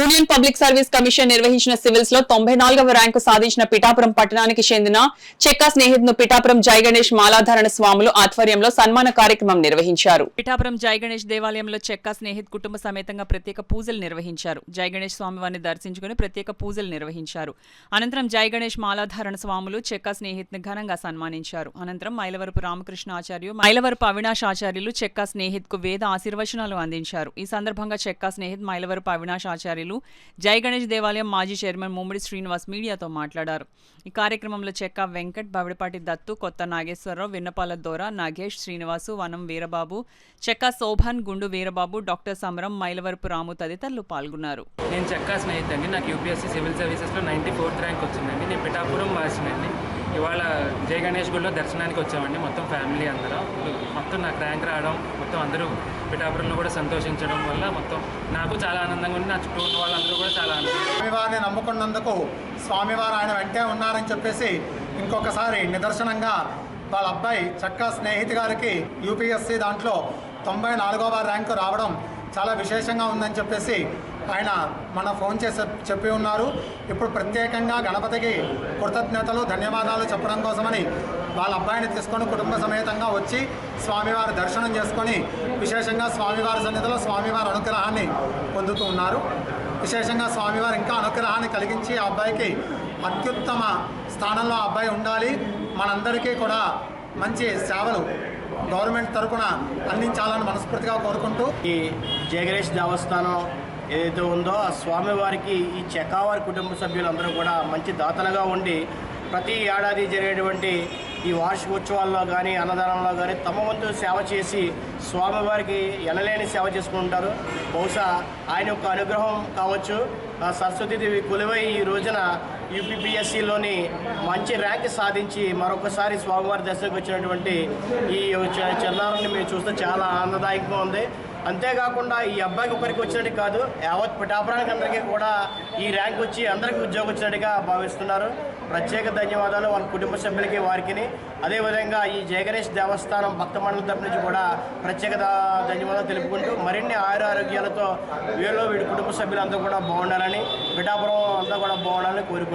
Union public service commission నిర్వహించిన civils లో 94వ rank సాధించిన పిఠాపురం పట్టణానికి చెందిన చెక్కా స్నేహిత్ ను పిఠాపురం జై గణేష్ మాలాధారణ స్వాములు ఆధ్వర్యంలో సన్మాన కార్యక్రమం నిర్వహించారు. పిఠాపురం జై గణేష్ దేవాలయంలో చెక్కా స్నేహిత్ కుటుంబ సమేతంగా ప్రత్యేక పూజలు నిర్వహించారు. జై గణేష్ స్వామివారిని దర్శించుకుని ప్రత్యేక పూజలు నిర్వహించారు. అనంతరం జై గణేష్ మాలాధారణ స్వాములు చెక్కా స్నేహిత్ ని ఘనంగా సన్మానించారు. అనంతరం మైలవరపు రామకృష్ణ ఆచార్యు, మైలవరపు అవినాష్ ఆచార్యులు చెక్కా స్నేహిత్ కు వేద ఆశీర్వచనాలు అందించారు. ఈ సందర్భంగా చెక్కా స్నేహిత్, మైలవరపు అవినాష్ ఆచార్యులు, జై గణేష్ దేవాలయం మాజీ చైర్మన్ ముమ్మడి శ్రీనివాస్ మీడియాతో మాట్లాడారు. ఈ కార్యక్రమంలో చెక్కా వెంకట్, బవిడపాటి దత్తు, కొత్త నాగేశ్వరరావు, విన్నపాల దోర, నాగేష్, శ్రీనివాసు, వనం వీరబాబు, చెక్కా శోభన్, గుండు వీరబాబు, డాక్టర్ సమరం, మైలవరపు రాము తదితరులు పాల్గొన్నారు. నేను చెక్కా స్నేహిత్ అండి. నాకు యూపీఎస్సీ సివిల్ సర్వీసెస్లో 94th ర్యాంక్ వచ్చిందండి. నేను పిఠాపురం వాసినండి. ఇవాళ జై గణేష్ గుడిలో దర్శనానికి వచ్చామండి. మొత్తం ఫ్యామిలీ అందరూ మొత్తం నాకు ర్యాంక్ రావడం, మొత్తం అందరూ పిఠాపురంలో కూడా సంతోషించడం వల్ల మొత్తం నాకు చాలా ఆనందంగా ఉంది. నా చుట్టూ ఉన్న వాళ్ళందరూ కూడా చాలా ఆనందంగా. స్వామివారిని నమ్ముకున్నందుకు స్వామివారు ఆయన వెంటే ఉన్నారని చెప్పేసి ఇంకొకసారి నిదర్శనంగా వాళ్ళ అబ్బాయి చెక్కా స్నేహిత్ గారికి యూపీఎస్సీ దాంట్లో 94వ ర్యాంకు రావడం చాలా విశేషంగా ఉందని చెప్పేసి ఆయన మన ఫోన్ చేసి చెప్పి ఉన్నారు. ఇప్పుడు ప్రత్యేకంగా గణపతికి కృతజ్ఞతలు, ధన్యవాదాలు చెప్పడం కోసమని వాళ్ళ అబ్బాయిని తీసుకొని కుటుంబ సమేతంగా వచ్చి స్వామివారి దర్శనం చేసుకొని విశేషంగా స్వామివారి సన్నిధిలో స్వామివారి అనుగ్రహాన్ని పొందుతూ ఉన్నారు. విశేషంగా స్వామివారు ఇంకా అనుగ్రహాన్ని కలిగించి ఆ అబ్బాయికి అత్యుత్తమ స్థానంలో ఆ అబ్బాయి ఉండాలి. మనందరికీ కూడా మంచి సేవలు గవర్నమెంట్ తరఫున అందించాలని మనస్ఫూర్తిగా కోరుకుంటూ ఈ జై గణేష్ దేవస్థానం ఏదైతే ఉందో ఆ స్వామివారికి ఈ చెక్కావారి కుటుంబ సభ్యులందరూ కూడా మంచి దాతలుగా ఉండి ప్రతి ఏడాది జరిగేటువంటి ఈ వార్షికోత్సవాల్లో కానీ అన్నదానంలో కానీ తమ వంతు సేవ చేసి స్వామివారికి ఎనలేని సేవ చేసుకుంటారు. బహుశా ఆయన యొక్క అనుగ్రహం కావచ్చు, సరస్వతీదేవి కొలువై ఈ రోజున యూపీపీఎస్సీలోని మంచి ర్యాంక్ సాధించి మరొకసారి స్వామివారి దర్శనకు వచ్చినటువంటి ఈ చిన్నారుని మేము చూస్తే చాలా ఆనందదాయకంగా ఉంది. అంతేకాకుండా ఈ అబ్బాయికి ఒకరికి వచ్చినట్టు కాదు, యావత్ పిఠాపురానికి అందరికీ కూడా ఈ ర్యాంక్ వచ్చి అందరికీ ఉద్యోగం వచ్చినట్టుగా భావిస్తున్నారు. ప్రత్యేక ధన్యవాదాలు వాళ్ళ కుటుంబ సభ్యులకి, వారికి. అదేవిధంగా ఈ జై గణేష్ దేవస్థానం భక్త మండలి తరపు నుంచి కూడా ప్రత్యేక ధన్యవాదాలు తెలుపుకుంటూ మరిన్ని ఆరోగ్యాలతో వీడి కుటుంబ సభ్యులంతా కూడా బాగుండాలని, పిఠాపురం అంతా కూడా బాగుండాలని కోరుకుంటున్నాను.